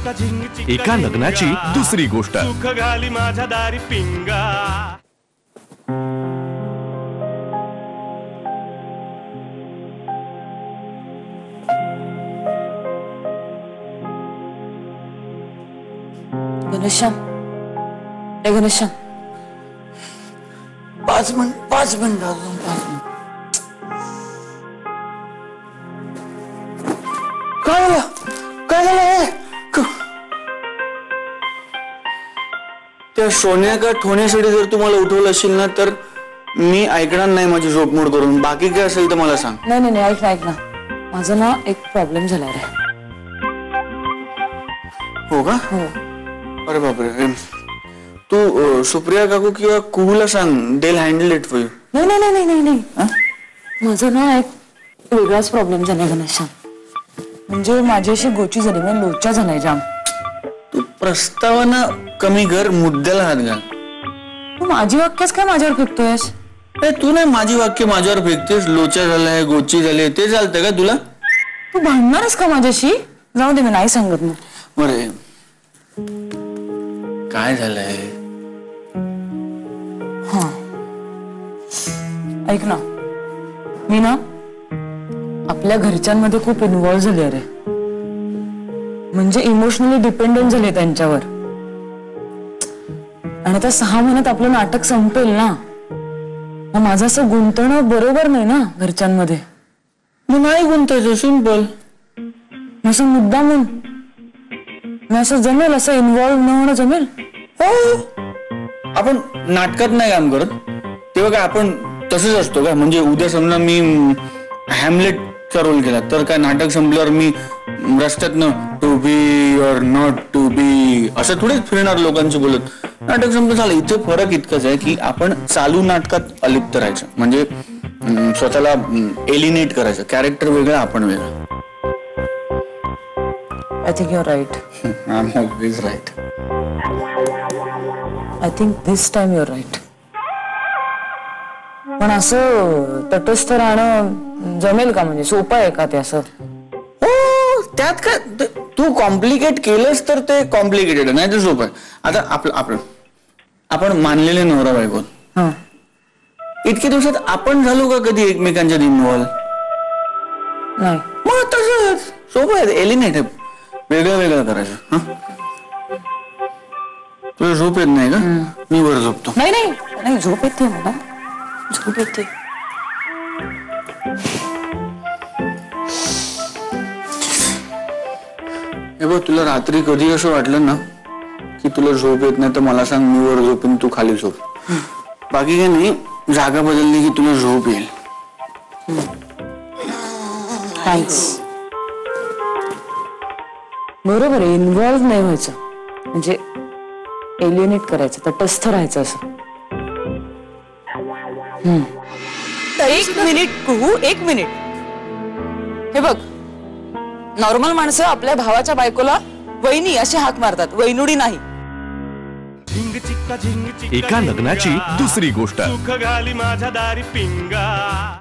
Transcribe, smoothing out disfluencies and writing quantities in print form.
एका लग्नाची दुसरी गोष्ट। सुख घाली माझ्या दारी पिंगा। घनश्याम, ए घनश्याम, 5 मिनिट अजून 5 मिनिट। काय झालं? त्या सोन्या का ठोण्यासाठी जर तुम्हाला उठवलं असेल ना तर मी ऐकणार नाही माझी झोप मोड करून। बाकी काय असेल तर मला सांग। नाही ऐक ना माझा ना एक प्रॉब्लेम झाला रे। हो का? हो। अरे बापरे, तू सुप्रिया काकू किंवा कुहूला सांग, they'll handle it for you. नाही माझा ना एक वेगळाच प्रॉब्लेम झाला घनश्याम। म्हणजे माझ्याशी गोची झाली, म्हणजे लोचा झालाय जाम। तू प्रस्तावना कमी कर, मुद्द्याला हात घाल। तू माझी वाक्यच काय माझ्यावर फेकतोयस? तू नाही माझी वाक्य माझ्यावर फेकतेस। लोचा झालाय, गोची झाली, ते चालतंय का तुला? तू भांडणारच का माझ्याशी? जाऊ दे, मी नाही सांगत मग। बरे काय झालंय? हा ऐक ना, मी ना आपल्या घरच्यांमध्ये खूप इन्व्हॉल्व झाले रे। म्हणजे इमोशनली डिपेंडंट झाले त्यांच्यावर। आणि आता 6 महिन्यात आपलं नाटक संपेल ना, मग माझं असं गुंतवणं बरोबर नाही ना घरच्यांमध्ये। मग नाही गुंतायचं, सिंपल। असं मुद्दा म्हणून असं जमेल, असं इन्व्हॉल्व न होणं जमेल? हो, आपण नाटकात नाही काम करत तेव्हा काय आपण तसंच असतो का? म्हणजे उद्या समजा मी हॅमलेटचा रोल केला तर काय नाटक संपल्यावर मी रस्त्यातनं टू बी और नॉट टू बी असं थोडेच फिरणार लोकांशी बोलत? नाटक संपलं झालं। इथे फरक इतकंच आहे की आपण चालू नाटकात अलिप्त राहायचं, म्हणजे स्वतःला एलिनेट करायचं। कॅरेक्टर वेगळं, आपण वेगळं। I think you're right. I am always right. I think this time you're right. पण असं तटस्थ राहणं जमेल का? म्हणजे सोपं आहे का ते असं? हो, त्यात काय तू कॉम्प्लिकेट केलंस तर ते कॉम्प्लिकेटेड आहे, नाही तर सोपं आहे। आता आपण मानलेले नवरा बायको, इतक्या दिवसात आपण झालो का कधी एकमेकांच्यात इन्व्हॉल्व? नाही। मग तसंच सोपं आहे, एलिनेट आहे, वेगळं करायचं। तुला झोप येत नाही का? मी वर झोपतो। नाही झोप येते मला, झोप येते। हे बघ, तुला रात्री कधी असं वाटलं ना की तुला झोप येत नाही तर मला सांग, मी वर झोपून तू खाली झोप। बाकी काय नाही, जागा बदलली की तुला झोप येईल। थँक्स। बरोबर आहे, इन्व्हॉल्व नाही व्हायचं, म्हणजे एलिनेट करायचं, तटस्थ राहायचं असं। एक मिनिट कुहू, 1 मिनिट। हे बघ, नॉर्मल माणसं आपल्या भावाच्या बायकोला वहिनी अशी हाक मारतात, वैनुडी नाही। एका लग्नाची दुसरी गोष्ट। सुख घाली माझ्या दारी पिंगा।